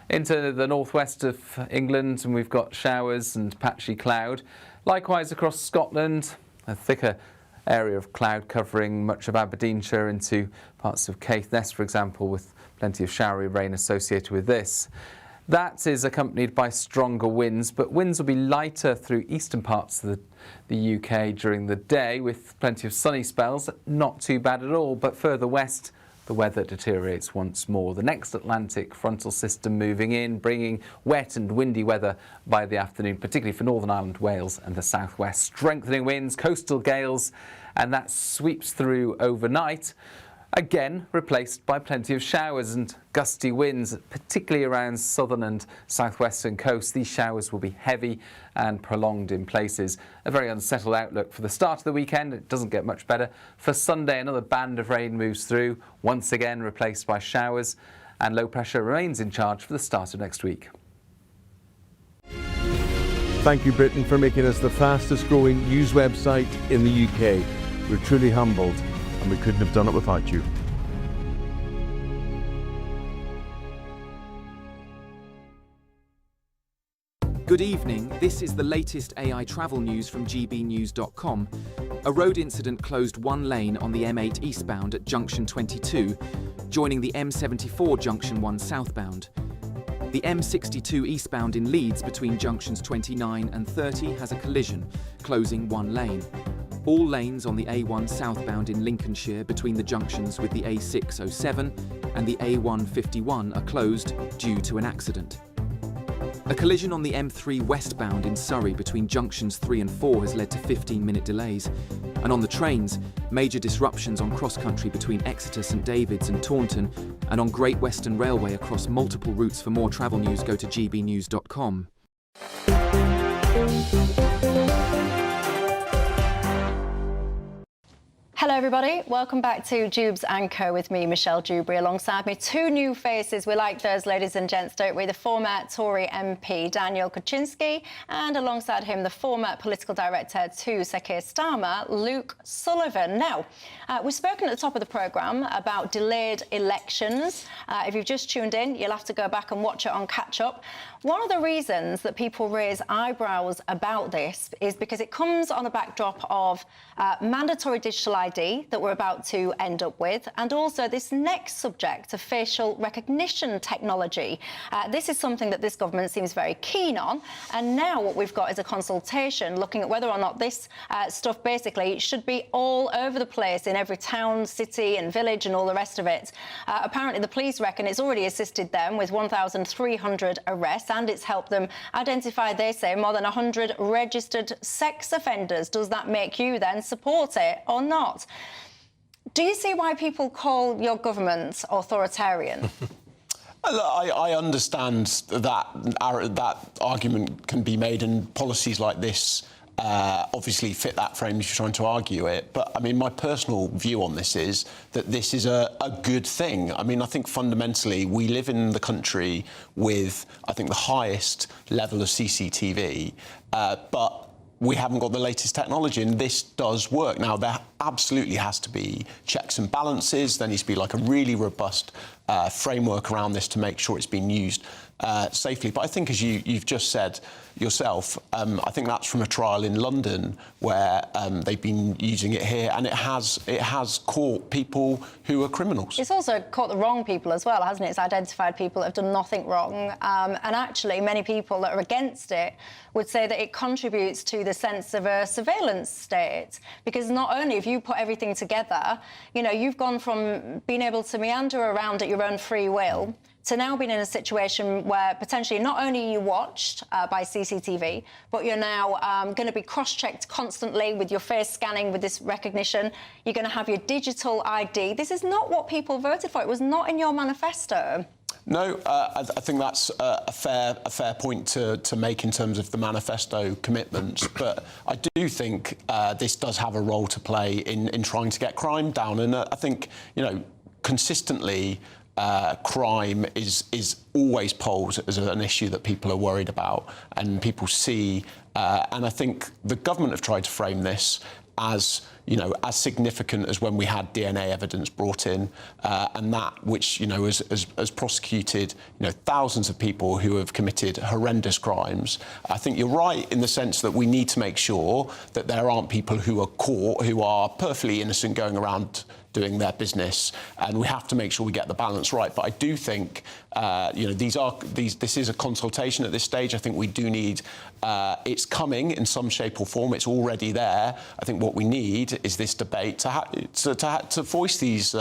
Into the northwest of England, and we've got showers and patchy cloud. Likewise across Scotland, a thicker area of cloud covering much of Aberdeenshire into parts of Caithness, for example, with plenty of showery rain associated with this. That is accompanied by stronger winds, but winds will be lighter through eastern parts of the UK during the day, with plenty of sunny spells. Not too bad at all, but further west, the weather deteriorates once more. The next Atlantic frontal system moving in, bringing wet and windy weather by the afternoon, particularly for Northern Ireland, Wales and the southwest. Strengthening winds, coastal gales, and that sweeps through overnight. Again, replaced by plenty of showers and gusty winds, particularly around southern and southwestern coasts. These showers will be heavy and prolonged in places. A very unsettled outlook for the start of the weekend. It doesn't get much better. For Sunday, another band of rain moves through, once again replaced by showers, and low pressure remains in charge for the start of next week. Thank you, Britain, for making us the fastest growing news website in the UK. We're truly humbled, and we couldn't have done it without you. Good evening, this is the latest AI travel news from GBNews.com. A road incident closed one lane on the M8 eastbound at junction 22, joining the M74 junction 1 southbound. The M62 eastbound in Leeds between junctions 29 and 30 has a collision, closing one lane. All lanes on the A1 southbound in Lincolnshire between the junctions with the A607 and the A151 are closed due to an accident. A collision on the M3 westbound in Surrey between junctions 3 and 4 has led to 15-minute delays. And on the trains, major disruptions on cross-country between Exeter, St David's and Taunton, and on Great Western Railway across multiple routes. For more travel news, go to gbnews.com. Hello everybody, welcome back to Dewbs & Co with me, Michelle Dewberry. Alongside me, two new faces. We like those, ladies and gents, don't we? The former Tory MP, Daniel Kuczynski, and alongside him, the former political director to Sir Keir Starmer, Luke Sullivan. Now, we've spoken at the top of the programme about delayed elections. If you've just tuned in, you'll have to go back and watch it on catch-up. One of the reasons that people raise eyebrows about this is because it comes on the backdrop of mandatory digital ID that we're about to end up with, and also this next subject of facial recognition technology. This is something that this government seems very keen on, and now what we've got is a consultation looking at whether or not this stuff basically should be all over the place in every town, city and village and all the rest of it. Apparently the police reckon it's already assisted them with 1,300 arrests, and it's helped them identify, they say, more than 100 registered sex offenders. Does that make you then support it or not? Do you see why people call your government authoritarian? I understand that argument can be made, and policies like this obviously fit that frame if you're trying to argue it. But, I mean, my personal view on this is that this is a good thing. I mean, I think fundamentally we live in the country with, I think, the highest level of CCTV, but we haven't got the latest technology, and this does work. Now, there absolutely has to be checks and balances. There needs to be like a really robust framework around this to make sure it's being used safely. But I think, as you've just said yourself, I think that's from a trial in London where they've been using it here, and it has caught people who are criminals. It's also caught the wrong people as well, hasn't it? It's identified people that have done nothing wrong. And actually, many people that are against it would say that it contributes to the sense of a surveillance state, because not only have you put everything together, you know, you've gone from being able to meander around at your own free will to now being in a situation where potentially not only are you watched by CCTV, but you're now going to be cross-checked constantly with your face scanning with this recognition. You're going to have your digital ID. This is not what people voted for. It was not in your manifesto. No, I think that's a fair point to make in terms of the manifesto commitments. But I do think this does have a role to play in trying to get crime down. And I think, you know, consistently, crime is always posed as an issue that people are worried about and people see. And I think the government have tried to frame this as, as significant as when we had DNA evidence brought in, and that which, has prosecuted, thousands of people who have committed horrendous crimes. I think you're right in the sense that we need to make sure that there aren't people who are caught who are perfectly innocent going around doing their business, and we have to make sure we get the balance right. But I do think, this is a consultation at this stage. I think we do need, it's coming in some shape or form. It's already there. I think what we need is this debate to voice these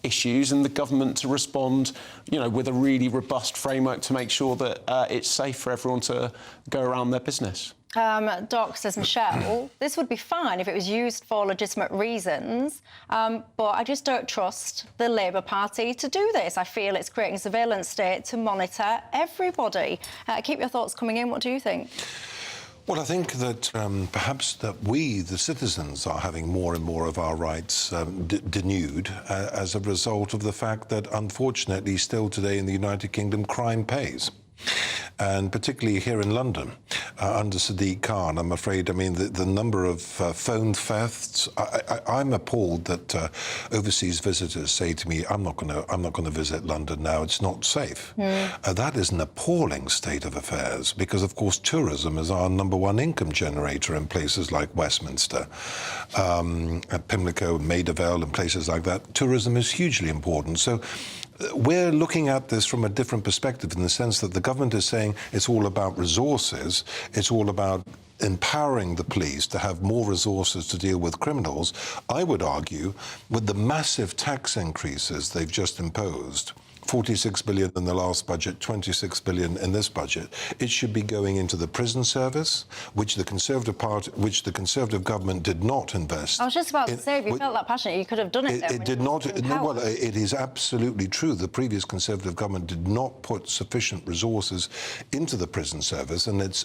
issues and the government to respond, with a really robust framework to make sure that it's safe for everyone to go around their business. Doc, says Michelle, this would be fine if it was used for legitimate reasons, but I just don't trust the Labour Party to do this. I feel it's creating a surveillance state to monitor everybody. Keep your thoughts coming in. What do you think? Well, I think that perhaps that we, the citizens, are having more and more of our rights denuded as a result of the fact that, unfortunately, still today in the United Kingdom, crime pays. And particularly here in London, under Sadiq Khan, I'm afraid, the number of phone thefts, I'm appalled that overseas visitors say to me, I'm not going to visit London now, it's not safe. That is an appalling state of affairs, because, of course, tourism is our #1 income generator in places like Westminster, at Pimlico, Maida Vale, and places like that. Tourism is hugely important. So we're looking at this from a different perspective, in the sense that the government is saying it's all about resources, it's all about empowering the police to have more resources to deal with criminals. I would argue, with the massive tax increases they've just imposed, 46 billion in the last budget, 26 billion in this budget, it should be going into the prison service, which the Conservative government did not invest. I was just about to say, if you felt that passionate, you could have done it. It did not. No, well, it is absolutely true. The previous Conservative government did not put sufficient resources into the prison service, and it's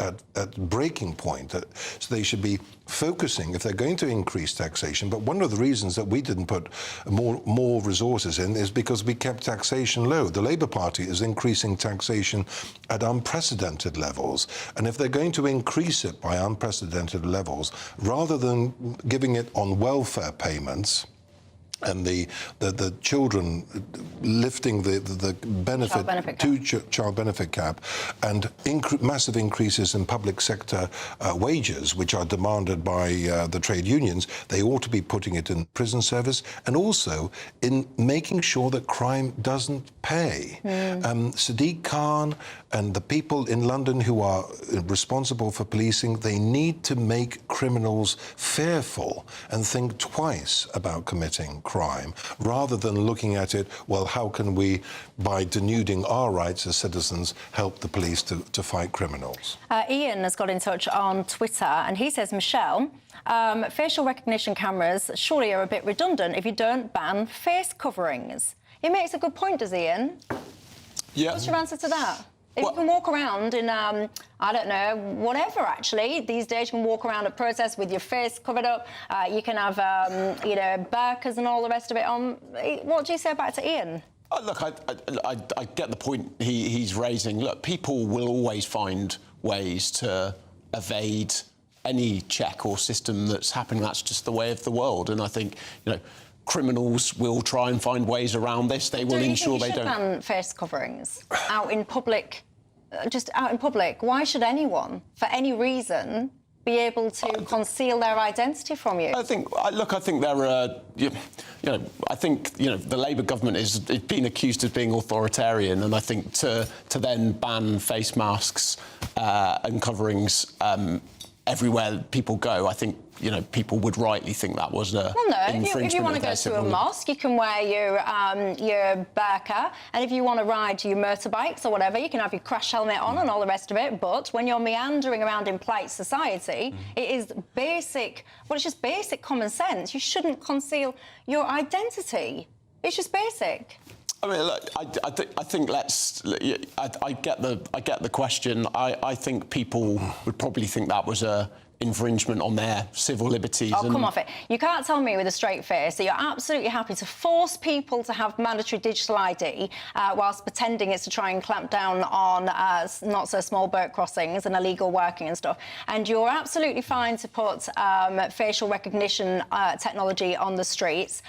at breaking point. So they should be focusing, if they're going to increase taxation. But one of the reasons that we didn't put more resources in is because we kept taxation low. The Labour Party is increasing taxation at unprecedented levels, and if they're going to increase it by unprecedented levels, rather than giving it on welfare payments and the children lifting the benefit child benefit cap, and massive increases in public sector wages, which are demanded by the trade unions, they ought to be putting it in prison service, and also in making sure that crime doesn't pay. Sadiq Khan and the people in London who are responsible for policing, they need to make criminals fearful and think twice about committing crime, rather than looking at it, well, how can we, by denuding our rights as citizens, help the police to fight criminals? Ian has got in touch on Twitter, and he says, Michelle, facial recognition cameras surely are a bit redundant if you don't ban face coverings. He makes a good point, does Ian? Yeah. What's your answer to that? If you can walk around in, I don't know, whatever, actually. These days you can walk around at protests with your face covered up. You can have, burqas and all the rest of it on. What do you say back to Ian? Look, I get the point he's raising. Look, people will always find ways to evade any check or system that's happening. That's just the way of the world. And I think, criminals will try and find ways around this. They will ensure they don't. Ban face coverings out in public, just out in public. Why should anyone, for any reason, be able to conceal their identity from you? I think there are, I think the Labour government is being accused of being authoritarian, and I think to then ban face masks and coverings everywhere people go, I think people would rightly think that was a infringement. If you want to go to a mosque, you can wear your burqa, and if you want to ride your motorbikes or whatever, you can have your crash helmet on and all the rest of it. But when you're meandering around in polite society, it is basic. Well, it's just basic common sense. You shouldn't conceal your identity. It's just basic. I mean, look, I think I get the question. I think people would probably think that was a infringement on their civil liberties. Oh, come off it. You can't tell me with a straight face that you're absolutely happy to force people to have mandatory digital ID whilst pretending it's to try and clamp down on not-so-small boat crossings and illegal working and stuff. And you're absolutely fine to put facial recognition technology on the streets.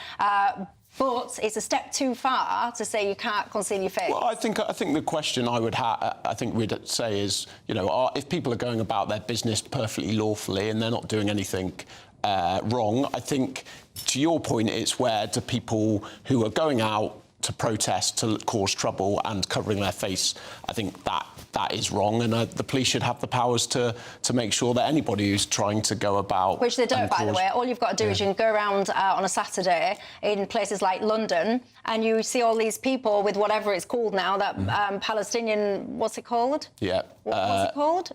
But it's a step too far to say you can't conceal your face. Well, I think the question I think we'd say is, you know, if people are going about their business perfectly lawfully and they're not doing anything wrong, I think, to your point, it's where do people who are going out to protest, to cause trouble and covering their face, I think that is wrong, and the police should have the powers to make sure that anybody who's trying to go about... Which they don't, by the way. All you've got to do is you can go around on a Saturday in places like London and you see all these people with whatever it's called now, that Palestinian... What's it called? Yeah. What's it called?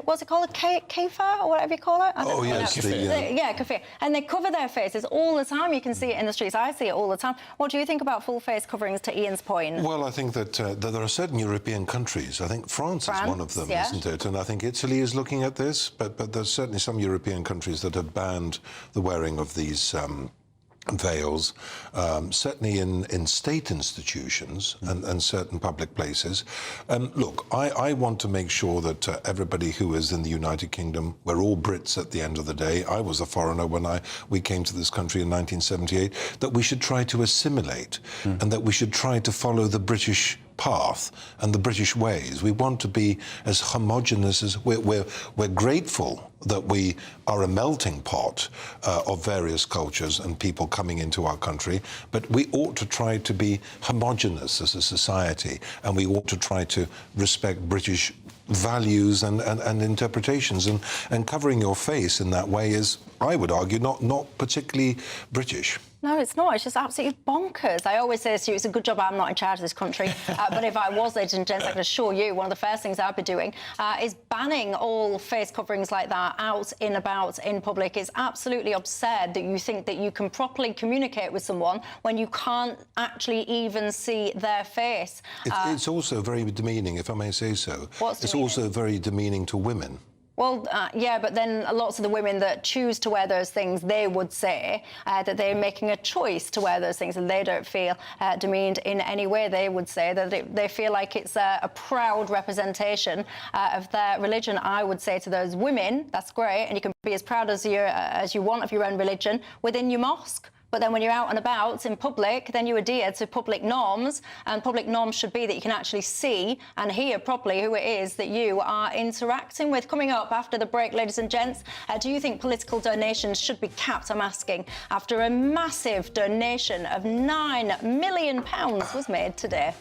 What's it called? A kafir or whatever you call it? Oh, yes. Yeah, kafir. And they cover their faces all the time. You can see it in the streets. I see it all the time. What do you think about full face coverings, to Ian's point? Well, I think that there are certain European countries. I think France is one of them, isn't it? And I think Italy is looking at this. But there's certainly some European countries that have banned the wearing of these veils, certainly in state institutions and certain public places. Look, I want to make sure that everybody who is in the United Kingdom, we're all Brits at the end of the day. I was a foreigner when we came to this country in 1978, that we should try to assimilate and that we should try to follow the British path and the British ways. We want to be as homogenous as we're grateful that we are a melting pot of various cultures and people coming into our country, but we ought to try to be homogenous as a society, and we ought to try to respect British values and interpretations, and covering your face in that way is, I would argue, not particularly British. No, it's not. It's just absolutely bonkers. I always say to you, it's a good job I'm not in charge of this country. But if I was, ladies and gents, I can assure you one of the first things I'd be doing is banning all face coverings like that out and about in public. It's absolutely absurd that you think that you can properly communicate with someone when you can't actually even see their face. It's also very demeaning, if I may say so. It's also very demeaning to women. Well, yeah, but then lots of the women that choose to wear those things, they would say that they're making a choice to wear those things and they don't feel demeaned in any way. They would say that they feel like it's a proud representation of their religion. I would say to those women, that's great, and you can be as proud as you want of your own religion within your mosque. But then when you're out and about in public, then you adhere to public norms, and public norms should be that you can actually see and hear properly who it is that you are interacting with. Coming up after the break, ladies and gents, do you think political donations should be capped? I'm asking, after a massive donation of £9 million was made today.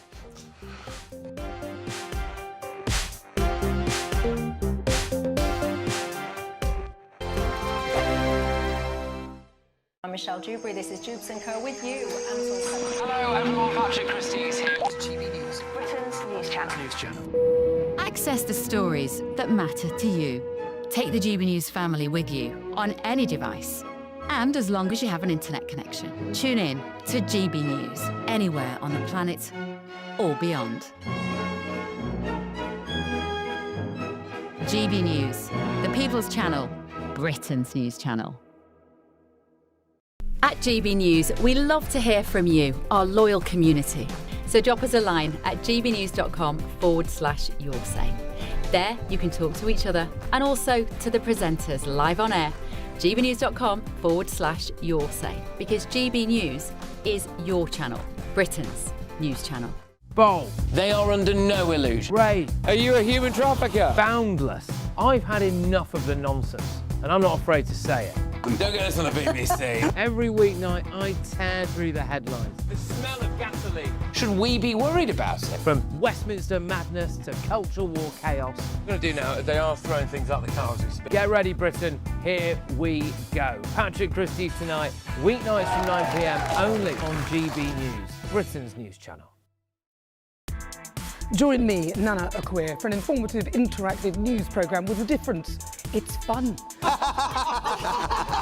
I'm Michelle Dewberry, this is Dewbs & Co with you. Hello everyone, Patrick Christie is here. GB News, Britain's news channel. Access the stories that matter to you. Take the GB News family with you on any device. And as long as you have an internet connection. Tune in to GB News, anywhere on the planet or beyond. GB News, the People's Channel, Britain's news channel. At GB News, we love to hear from you, our loyal community. So drop us a line at gbnews.com/yoursay. There you can talk to each other and also to the presenters live on air. gbnews.com/yoursay, because GB News is your channel, Britain's news channel. Bold. They are under no illusion. Ray. Are you a human trafficker? Boundless. I've had enough of the nonsense, and I'm not afraid to say it. Don't get this on the BBC. Every weeknight, I tear through the headlines. The smell of gasoline. Should we be worried about it? From Westminster madness to cultural war chaos. What I'm going to do now, they are throwing things out the car as we speak. Get ready, Britain. Here we go. Patrick Christie tonight, weeknights from 9 p.m, only on GB News, Britain's news channel. Join me, Nana Okoye, for an informative, interactive news programme with a difference. It's fun.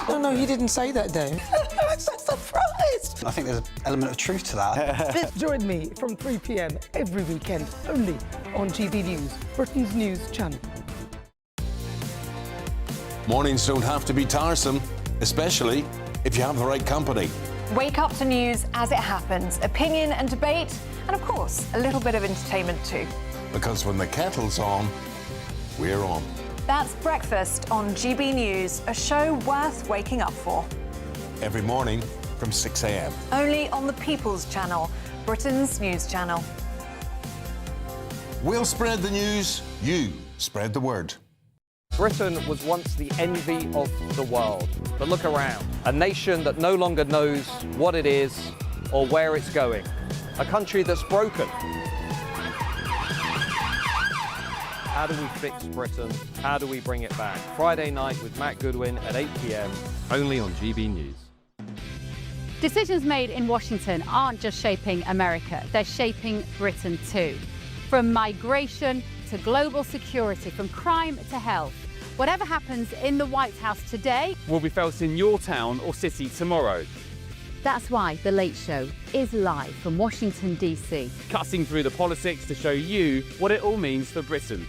No, he didn't say that, Dave. I'm so surprised. I think there's an element of truth to that. Join me from 3 p.m. every weekend, only on GB News, Britain's news channel. Mornings don't have to be tiresome, especially if you have the right company. Wake up to news as it happens, opinion and debate, and of course, a little bit of entertainment too. Because when the kettle's on, we're on. That's Breakfast on GB News, a show worth waking up for. Every morning from 6 a.m. Only on the People's Channel, Britain's news channel. We'll spread the news, you spread the word. Britain was once the envy of the world. But look around. A nation that no longer knows what it is or where it's going. A country that's broken. How do we fix Britain? How do we bring it back? Friday night with Matt Goodwin at 8 p.m. only on GB News. Decisions made in Washington aren't just shaping America, they're shaping Britain too. From migration to global security, from crime to health. Whatever happens in the White House today will be felt in your town or city tomorrow. That's why The Late Show is live from Washington, D.C. Cutting through the politics to show you what it all means for Britain.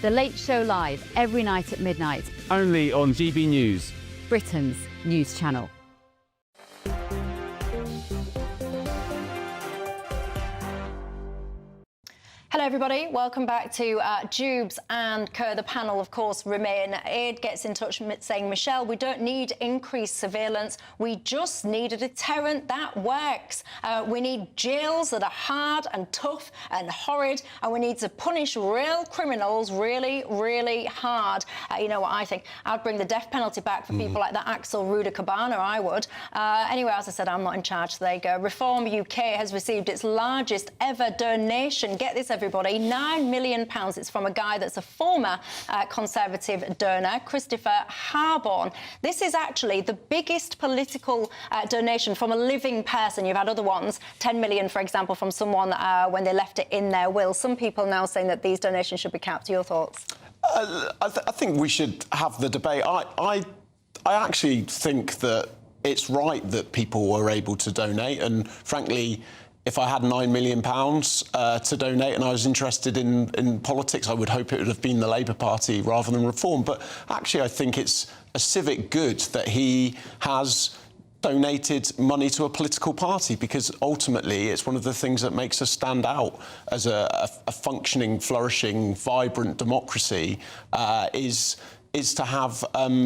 The Late Show live every night at midnight. Only on GB News, Britain's news channel. Hello everybody, welcome back to Dewbs and Kerr. The panel, of course, remain. Aid gets in touch saying, Michelle, we don't need increased surveillance. We just need a deterrent that works. We need jails that are hard and tough and horrid, and we need to punish real criminals really, really hard. You know what I think? I'd bring the death penalty back for people like that Axel Ruda Cabana, I would. Anyway, as I said, I'm not in charge, so there you go. Reform UK has received its largest ever donation. Get this, everybody, £9 million. It's from a guy that's a former Conservative donor, Christopher Harborne. This is actually the biggest political donation from a living person. You've had other ones, 10 million, for example, from someone when they left it in their will. Some people now saying that these donations should be capped. Your thoughts? I think we should have the debate. I actually think that it's right that people were able to donate, and frankly, if I had £9 million to donate and I was interested in politics, I would hope it would have been the Labour Party rather than Reform. But actually, I think it's a civic good that he has donated money to a political party, because ultimately it's one of the things that makes us stand out as a functioning, flourishing, vibrant democracy, is to have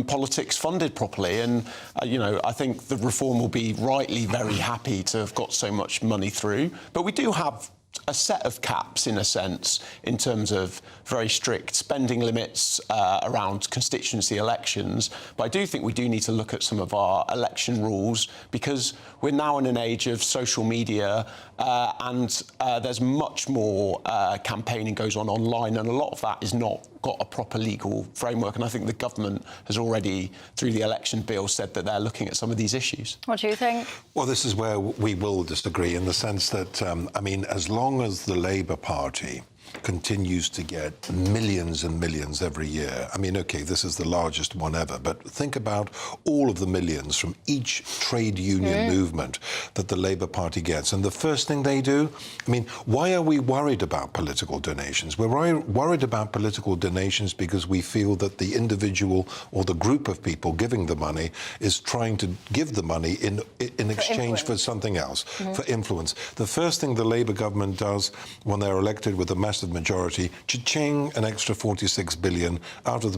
politics funded properly. And, you know, I think the Reform will be rightly very happy to have got so much money through. But we do have a set of caps, in a sense, in terms of very strict spending limits around constituency elections. But I do think we do need to look at some of our election rules, because we're now in an age of social media and there's much more campaigning goes on online, and a lot of that is not got a proper legal framework. And I think the government has already, through the election bill, said that they're looking at some of these issues. What do you think? Well, this is where we will disagree, in the sense that, I mean, as long as the Labour Party continues to get millions and millions every year. I mean, OK, this is the largest one ever, but think about all of the millions from each trade union movement that the Labour Party gets. And the first thing they do, I mean, why are we worried about political donations? We're worried about political donations because we feel that the individual or the group of people giving the money is trying to give the money in exchange for something else, for influence. The first thing the Labour government does when they're elected with a massive majority, cha-ching, an extra 46 billion out of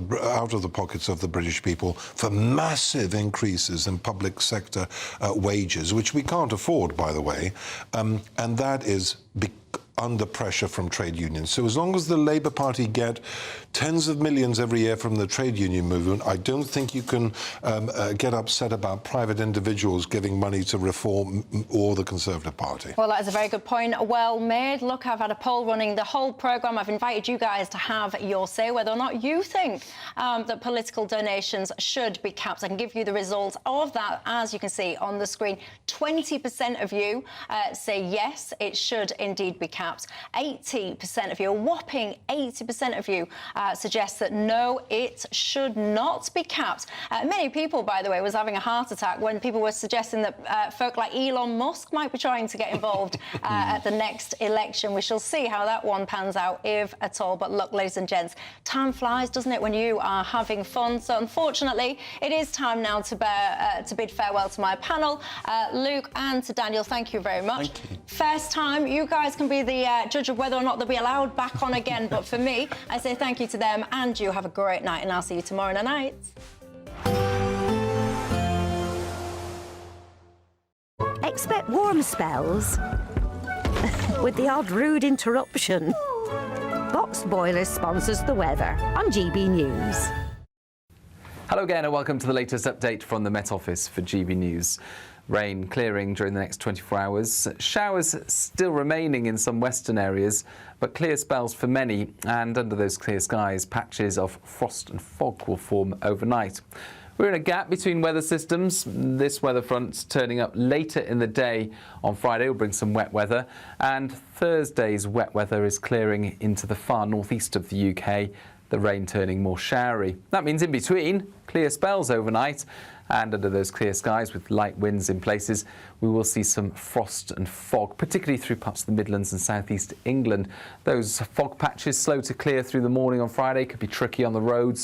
the pockets of the British people for massive increases in public sector wages, which we can't afford, by the way, and that is under pressure from trade unions. So as long as the Labour Party get tens of millions every year from the trade union movement, I don't think you can get upset about private individuals giving money to Reform or the Conservative Party. Well, that is a very good point. Well made. Look, I've had a poll running the whole programme. I've invited you guys to have your say whether or not you think that political donations should be capped. I can give you the results of that, as you can see on the screen. 20% of you say yes, it should indeed be capped. 80% of you, a whopping 80% of you, suggest that no, it should not be capped. Many people, by the way, was having a heart attack when people were suggesting that folk like Elon Musk might be trying to get involved at the next election. We shall see how that one pans out, if at all. But look, ladies and gents, time flies, doesn't it, when you are having fun? So unfortunately, it is time now to bid farewell to my panel. Luke and to Daniel, thank you very much. Thank you. First time, you guys can be the judge of whether or not they'll be allowed back on again. But for me, I say thank you to them, and you have a great night, and I'll see you tomorrow night. Expect warm spells with the odd rude interruption. Box Boilers sponsors the weather on GB News. Hello again and welcome to the latest update from the Met Office for GB News. Rain clearing during the next 24 hours. Showers still remaining in some western areas, but clear spells for many. And under those clear skies, patches of frost and fog will form overnight. We're in a gap between weather systems. This weather front turning up later in the day on Friday will bring some wet weather. And Thursday's wet weather is clearing into the far northeast of the UK, the rain turning more showery. That means in between, clear spells overnight. And under those clear skies with light winds in places, we will see some frost and fog, particularly through parts of the Midlands and southeast England. Those fog patches slow to clear through the morning on Friday, could be tricky on the roads.